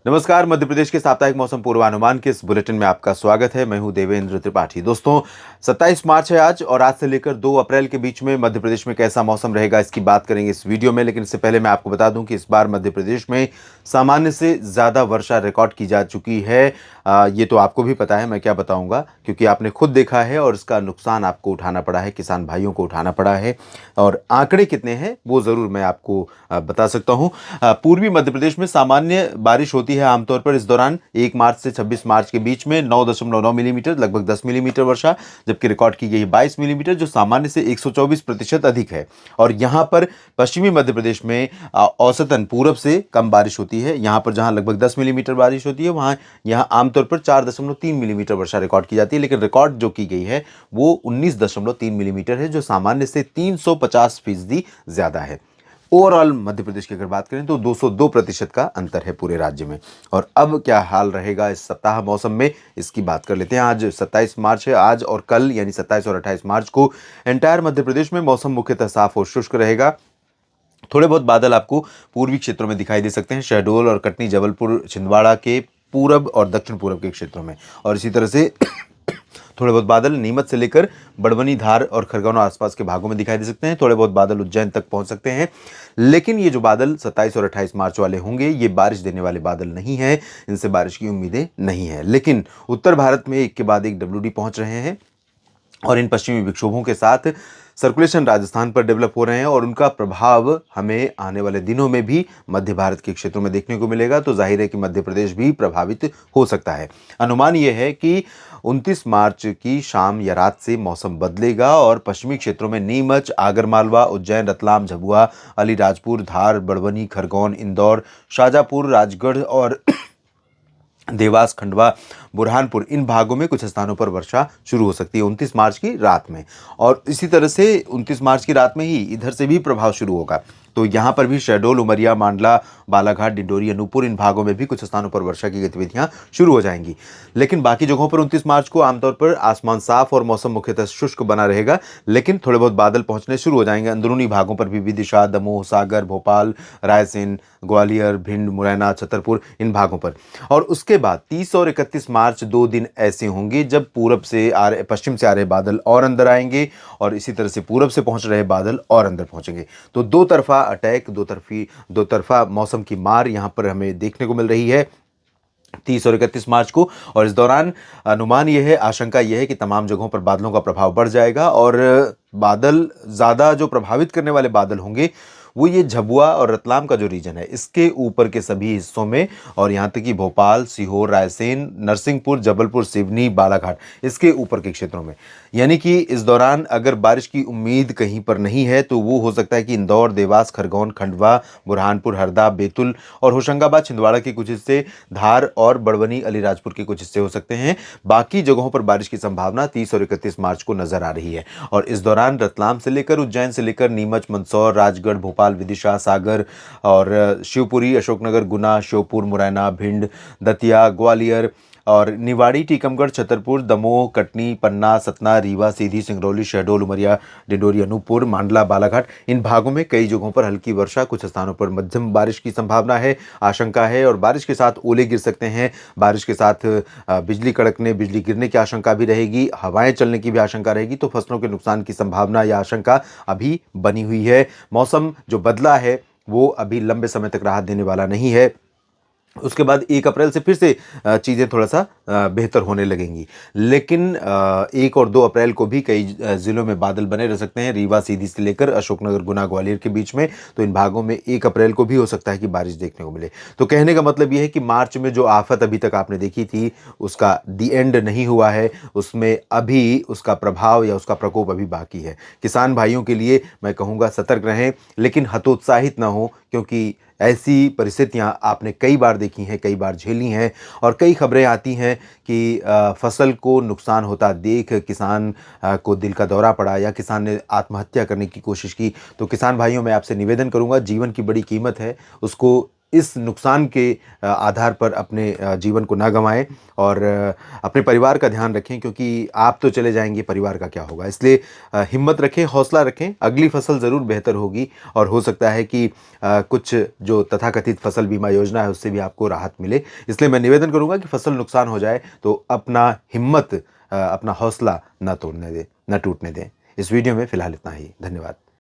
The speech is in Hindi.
नमस्कार। मध्य प्रदेश के साप्ताहिक मौसम पूर्वानुमान के इस बुलेटिन में आपका स्वागत है। मैं हूं देवेंद्र त्रिपाठी। दोस्तों, 27 मार्च है आज और आज से लेकर 2 अप्रैल के बीच में मध्य प्रदेश में कैसा मौसम रहेगा इसकी बात करेंगे इस वीडियो में। लेकिन इससे पहले मैं आपको बता दूं कि इस बार मध्य प्रदेश में सामान्य से ज़्यादा वर्षा रिकॉर्ड की जा चुकी है। ये तो आपको भी पता है, मैं क्या बताऊंगा, क्योंकि आपने खुद देखा है और इसका नुकसान आपको उठाना पड़ा है, किसान भाइयों को उठाना पड़ा है। और आंकड़े कितने हैं वो ज़रूर मैं आपको बता सकता हूँ। पूर्वी मध्य प्रदेश में सामान्य बारिश होती है आमतौर पर इस दौरान 1 मार्च से 26 मार्च के बीच में 9.9 मिलीमीटर, लगभग 10 मिलीमीटर वर्षा, जबकि रिकॉर्ड की गई 22 मिलीमीटर, जो सामान्य से 124% अधिक है। और यहाँ पर पश्चिमी मध्य प्रदेश में औसतन पूरब से कम बारिश होती है। यहाँ पर जहाँ लगभग 10 मिलीमीटर बारिश होती है, वहाँ यहाँ आमतौर पर 4.3 मिलीमीटर वर्षा रिकॉर्ड की जाती है। लेकिन रिकॉर्ड जो की गई है वो 19.3 मिलीमीटर है, जो सामान्य से 350% ज्यादा है। ओवरऑल मध्य प्रदेश की अगर बात करें तो 202% का अंतर है पूरे राज्य में। और अब क्या हाल रहेगा इस सप्ताह मौसम में, इसकी बात कर लेते हैं। आज 27 मार्च है। आज और कल यानी 27 और 28 मार्च को एंटायर मध्य प्रदेश में मौसम मुख्यतः साफ और शुष्क रहेगा। थोड़े बहुत बादल आपको पूर्वी क्षेत्रों में दिखाई दे सकते हैं, शहडोल और कटनी, जबलपुर, छिंदवाड़ा के पूरब और दक्षिण पूरब के क्षेत्रों में। और इसी तरह से थोड़े बहुत बादल नीमच से लेकर बड़वनी, धार और खरगोन आसपास के भागों में दिखाई दे सकते हैं। थोड़े बहुत बादल उज्जैन तक पहुंच सकते हैं। लेकिन ये जो बादल 27 और 28 मार्च वाले होंगे, ये बारिश देने वाले बादल नहीं हैं। इनसे बारिश की उम्मीदें नहीं है। लेकिन उत्तर भारत में एक के बाद एक WD पहुंच रहे हैं और इन पश्चिमी विक्षोभों के साथ सर्कुलेशन राजस्थान पर डेवलप हो रहे हैं और उनका प्रभाव हमें आने वाले दिनों में भी मध्य भारत के क्षेत्रों में देखने को मिलेगा। तो जाहिर है कि मध्य प्रदेश भी प्रभावित हो सकता है। अनुमान यह है कि 29 मार्च की शाम या रात से मौसम बदलेगा और पश्चिमी क्षेत्रों में नीमच, आगरमालवा, उज्जैन, रतलाम, झबुआ, अलीराजपुर, धार, बड़वनी, खरगोन, इंदौर, शाजापुर, राजगढ़ और देवास, खंडवा, बुरहानपुर, इन भागों में कुछ स्थानों पर वर्षा शुरू हो सकती है 29 मार्च की रात में। और इसी तरह से 29 मार्च की रात में ही इधर से भी प्रभाव शुरू होगा। तो यहाँ पर भी शहडोल, उमरिया, मांडला, बालाघाट, डिंडोरी, अनूपपुर, इन भागों में भी कुछ स्थानों पर वर्षा की गतिविधियां शुरू हो जाएंगी। लेकिन बाकी जगहों पर 29 मार्च को आमतौर पर आसमान साफ और मौसम मुख्यतः शुष्क बना रहेगा। लेकिन थोड़े बहुत बादल पहुंचने शुरू हो जाएंगे अंदरूनी भागों पर भी। विदिशा, दमोह, सागर, भोपाल, रायसेन, ग्वालियर, भिंड, मुरैना, छतरपुर, इन भागों पर। और उसके बाद 30 और 31 मार्च 2 दिन ऐसे होंगे जब पूरब से आ रहे, पश्चिम से आ रहे बादल और अंदर आएंगे और इसी तरह से पूरब से पहुंच रहे बादल और अंदर पहुंचेंगे। तो दो तरफा अटैक, दो तरफा मौसम की मार यहां पर हमें देखने को मिल रही है 30 और 31 मार्च को। और इस दौरान अनुमान यह है, आशंका यह है कि तमाम जगहों पर बादलों का प्रभाव बढ़ जाएगा और बादल ज़्यादा जो प्रभावित करने वाले बादल होंगे वो ये झबुआ और रतलाम का जो रीजन है इसके ऊपर के सभी हिस्सों में, और यहाँ तक कि भोपाल, सीहोर, रायसेन, नरसिंहपुर, जबलपुर, सिवनी, बालाघाट, इसके ऊपर के क्षेत्रों में। यानी कि इस दौरान अगर बारिश की उम्मीद कहीं पर नहीं है तो वो हो सकता है कि इंदौर, देवास, खरगोन, खंडवा, बुरहानपुर, हरदा, बैतूल और होशंगाबाद, छिंदवाड़ा के कुछ हिस्से, धार और बड़वनी, अलीराजपुर के कुछ हिस्से हो सकते हैं। बाकी जगहों पर बारिश की संभावना 30 और 31 मार्च को नजर आ रही है। और इस दौरान रतलाम से लेकर, उज्जैन से लेकर नीमच, मंदसौर, राजगढ़, भोपाल, विदिशा, सागर और शिवपुरी, अशोकनगर, गुना, श्योपुर, मुरैना, भिंड, दतिया, ग्वालियर और निवाड़ी, टीकमगढ़, छतरपुर, दमोह, कटनी, पन्ना, सतना, रीवा, सीधी, सिंगरौली, शहडोल, उमरिया, डिंडोरी, अनूपपुर, मांडला, बालाघाट, इन भागों में कई जगहों पर हल्की वर्षा, कुछ स्थानों पर मध्यम बारिश की संभावना है, आशंका है। और बारिश के साथ ओले गिर सकते हैं। बारिश के साथ बिजली कड़कने, बिजली गिरने की आशंका भी रहेगी, हवाएं चलने की भी आशंका रहेगी। तो फसलों के नुकसान की संभावना या आशंका अभी बनी हुई है। मौसम जो बदला है वो अभी लंबे समय तक राहत देने वाला नहीं है। उसके बाद 1 अप्रैल से फिर से चीज़ें थोड़ा सा बेहतर होने लगेंगी। लेकिन 1 और 2 अप्रैल को भी कई ज़िलों में बादल बने रह सकते हैं, रीवा, सीधी से लेकर अशोकनगर, गुना, ग्वालियर के बीच में। तो इन भागों में 1 अप्रैल को भी हो सकता है कि बारिश देखने को मिले। तो कहने का मतलब यह है कि मार्च में जो आफत अभी तक आपने देखी थी उसका दी एंड नहीं हुआ है, उसमें अभी उसका प्रभाव या उसका प्रकोप अभी बाकी है। किसान भाइयों के लिए मैं कहूँगा सतर्क रहें, लेकिन हतोत्साहित ना हो, क्योंकि ऐसी परिस्थितियां आपने कई बार देखी हैं, कई बार झेली हैं। और कई खबरें आती हैं कि फसल को नुकसान होता देख किसान को दिल का दौरा पड़ा या किसान ने आत्महत्या करने की कोशिश की। तो किसान भाइयों, मैं आपसे निवेदन करूंगा, जीवन की बड़ी कीमत है, उसको इस नुकसान के आधार पर अपने जीवन को ना गंवाएं और अपने परिवार का ध्यान रखें, क्योंकि आप तो चले जाएंगे, परिवार का क्या होगा। इसलिए हिम्मत रखें, हौसला रखें, अगली फसल ज़रूर बेहतर होगी और हो सकता है कि कुछ जो तथाकथित फसल बीमा योजना है उससे भी आपको राहत मिले। इसलिए मैं निवेदन करूंगा कि फसल नुकसान हो जाए तो अपना हिम्मत, अपना हौसला ना टूटने दें। इस वीडियो में फिलहाल इतना ही। धन्यवाद।